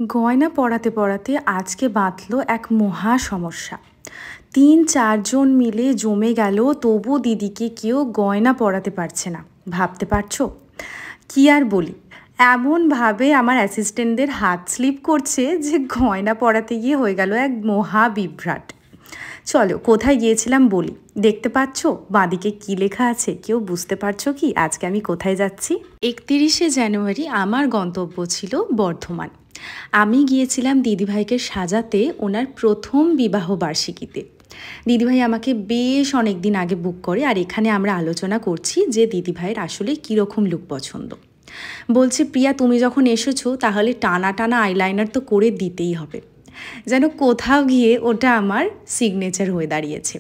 গয়না পরাতে পরাতে আজকে বাঁধল এক মহা সমস্যা। ৩-৪ জন মিলে জমে গেল, তবু দিদিকে কেউ গয়না পরাতে পারছে না। ভাবতে পারছো? কি আর বলি, এমনভাবে আমার অ্যাসিস্ট্যান্টদের হাত স্লিপ করছে যে গয়না পরাতে গিয়ে হয়ে গেল এক মহা বিভ্রাট। চলো কোথায় গিয়েছিলাম বলি। দেখতে পাচ্ছ বাঁদিকে কি লেখা আছে? কেউ বুঝতে পারছো কি আজকে আমি কোথায় যাচ্ছি? 31শে জানুয়ারি আমার গন্তব্য ছিল বর্ধমান। আমি গিয়েছিলাম দিদিভাইকে সাজাতে ওনার প্রথম বিবাহ বার্ষিকীতে। দিদিভাই আমাকে বেশ অনেক দিন আগে বুক করে, আর এখানে আমরা আলোচনা করছি যে দিদিভাইয়ের আসলে কীরকম লুক পছন্দ। বলছে, প্রিয়া তুমি যখন এসেছো তাহলে টানা টানা আইলাইনার তো করে দিতেই হবে। যেন কোথাও গিয়ে ওটা আমার সিগনেচার হয়ে দাঁড়িয়েছে।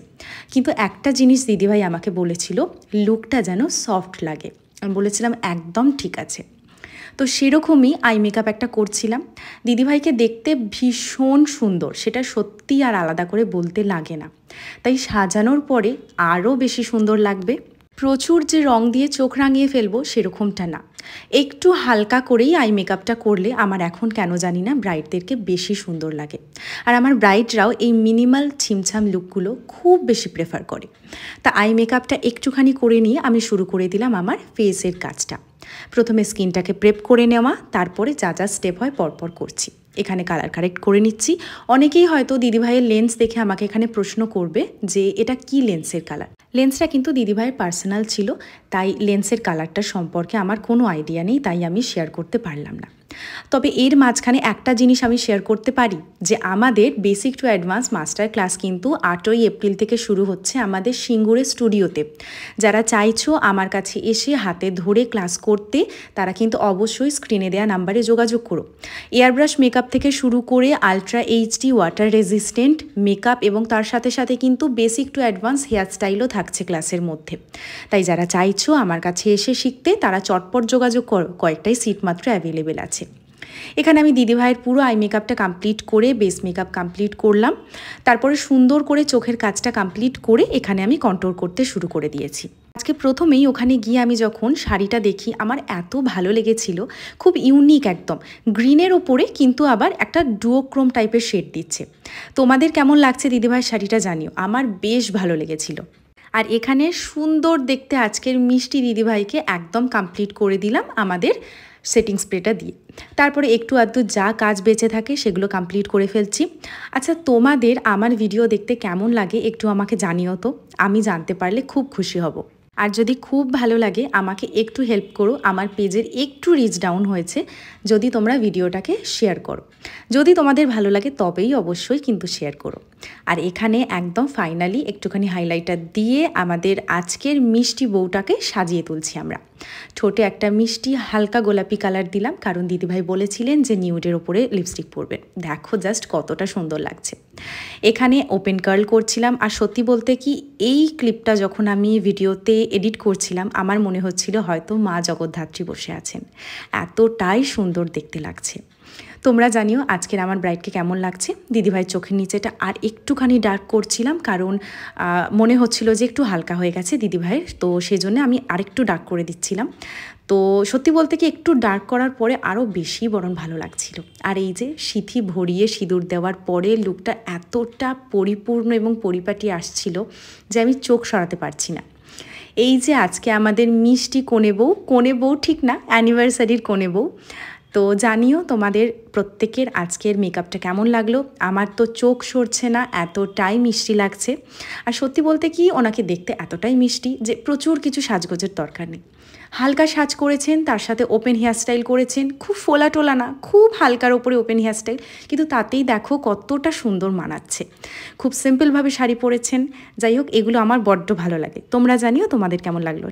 কিন্তু একটা জিনিস দিদিভাই আমাকে বলেছিল, লুকটা যেন সফট লাগে। আমি বলেছিলাম একদম ঠিক আছে। তো সেরকমই আই মেকআপ একটা করছিলাম। দিদিভাইকে দেখতে ভীষণ সুন্দর, সেটা সত্যি আর আলাদা করে বলতে লাগে না। তাই সাজানোর পরে আরও বেশি সুন্দর লাগবে। প্রচুর যে রং দিয়ে চোখ রাঙিয়ে ফেলবো সেরকমটা না, একটু হালকা করেই আই মেকআপটা করলে আমার এখন কেন জানি না ব্রাইডদেরকে বেশি সুন্দর লাগে। আর আমার ব্রাইডরাও এই মিনিমাল ছিমছাম লুকগুলো খুব বেশি প্রেফার করে। তা আই মেকআপটা একটুখানি করে নিয়ে আমি শুরু করে দিলাম আমার ফেসের কাজটা। প্রথমে স্কিনটাকে প্রেপ করে নেওয়া, তারপরে যা যা স্টেপ হয় পরপর করছি। এখানে কালার কারেক্ট করে নিচ্ছি। অনেকেই হয়তো দিদিভাইয়ের লেন্স দেখে আমাকে এখানে প্রশ্ন করবে যে এটা কি লেন্সের কালার। লেন্সটা কিন্তু দিদিভাইয়ের পার্সোনাল ছিল, তাই লেন্সের কালারটা সম্পর্কে আমার কোনো আইডিয়া নেই, তাই আমি শেয়ার করতে পারলাম না। তবে এর মাঝখানে একটা জিনিস আমি শেয়ার করতে পারি যে আমাদের basic to advance master class কিন্তু 8ই এপ্রিল থেকে শুরু হচ্ছে আমাদের সিঙ্গুরের স্টুডিওতে। যারা চাইছো আমার কাছে এসে হাতে ধরে ক্লাস করতে, তারা কিন্তু অবশ্যই স্ক্রিনে দেওয়া নাম্বারে যোগাযোগ করো। এয়ারব্রাশ মেকআপ থেকে শুরু করে ultra HD water resistant makeup এবং তার সাথে সাথে কিন্তু বেসিক টু অ্যাডভান্স হেয়ার স্টাইলও থাকছে ক্লাসের মধ্যে। তাই যারা চাইছো আমার কাছে এসে শিখতে, তারা চটপট যোগাযোগ করো, কয়েকটাই সিট মাত্র অ্যাভেলেবেল আছে। এখানে আমি দিদিভাইয়ের পুরো আই মেকআপটা কমপ্লিট করে বেস মেকআপ কমপ্লিট করলাম। তারপরে সুন্দর করে চোখের কাজটা কমপ্লিট করে এখানে আমি কন্ট্রোল করতে শুরু করে দিয়েছি। আজকে প্রথমেই ওখানে গিয়ে আমি যখন শাড়িটা দেখি আমার এত ভালো লেগেছিল, খুব ইউনিক একদম। গ্রিনের ওপরে কিন্তু আবার একটা ডুওক্রোম টাইপের শেড দিচ্ছে। তোমাদের কেমন লাগছে দিদিভাইয়ের শাড়িটা জানিও, আমার বেশ ভালো লেগেছিল। আর এখানে সুন্দর দেখতে আজকের মিষ্টি দিদিভাইকে একদম কমপ্লিট করে দিলাম আমাদের সেটিং স্প্রেটা দিয়ে। তারপরে একটু আধটু যা কাজ বেঁচে থাকে সেগুলো কমপ্লিট করে ফেলছি। আচ্ছা, তোমাদের আমার ভিডিও দেখতে কেমন লাগে একটু আমাকে জানিও তো, আমি জানতে পারলে খুব খুশি হব। আর যদি খুব ভালো লাগে আমাকে একটু হেল্প করো, আমার পেজের একটু রিচ ডাউন হয়েছে, যদি তোমরা ভিডিওটাকে শেয়ার করো। যদি তোমাদের ভালো লাগে তবেই অবশ্যই কিন্তু শেয়ার করো। আর এখানে একদম ফাইনালি একটুখানি হাইলাইটার দিয়ে আমাদের আজকের মিষ্টি বউটাকে সাজিয়ে তুলছি আমরা। ঠোঁটে একটা মিষ্টি হালকা গোলাপি কালার দিলাম, কারণ দিদিভাই বলেছিলেন যে নিউডের ওপরে লিপস্টিক পরবেন। দেখো জাস্ট কতটা সুন্দর লাগছে। এখানে ওপেন কার্ল করছিলাম। আর সত্যি বলতে কি, এই ক্লিপটা যখন আমি ভিডিওতে এডিট করছিলাম আমার মনে হচ্ছিল হয়তো মা জগদ্ধাত্রী বসে আছেন, এতটাই সুন্দর দেখতে লাগছে। তোমরা জানিও আজকের আমার ব্রাইডকে কেমন লাগছে। দিদিভাইয়ের চোখের নিচেটা আর একটুখানি ডার্ক করছিলাম, কারণ মনে হচ্ছিল যে একটু হালকা হয়ে গেছে দিদিভাইয়ের, তো সেজন্য আমি আরেকটু ডার্ক করে দিচ্ছিলাম। তো সত্যি বলতে কি, একটু ডার্ক করার পরে আরও বেশি বরং ভালো লাগছিল। আর এই যে সিঁথি ভরিয়ে সিঁদুর দেওয়ার পরে লুকটা এতটা পরিপূর্ণ এবং পরিপাটি আসছিল যে আমি চোখ সরাতে পারছি না। এই যে আজকে আমাদের মিষ্টি কোণে বউ ঠিক না, অ্যানিভার্সারির কোণে বউ। তো জানিও তোমাদের প্রত্যেকের আজকের মেকআপটা কেমন লাগলো। আমার তো চোখ সরছে না, এতটাই মিষ্টি লাগছে। আর সত্যি বলতে কি, ওনাকে দেখতে এতটাই মিষ্টি যে প্রচুর কিছু সাজগোজের দরকার নেই। হালকা সাজ করেছেন, তার সাথে ওপেন হেয়ারস্টাইল করেছেন, খুব ফোলা টোলা না, খুব হালকার ওপরে ওপেন হেয়ারস্টাইল, কিন্তু তাতেই দেখো কতটা সুন্দর মানাচ্ছে। খুব সিম্পলভাবে শাড়ি পরেছেন। যাই হোক, এগুলো আমার বড্ড ভালো লাগে। তোমরা জানিও তোমাদের কেমন লাগলো।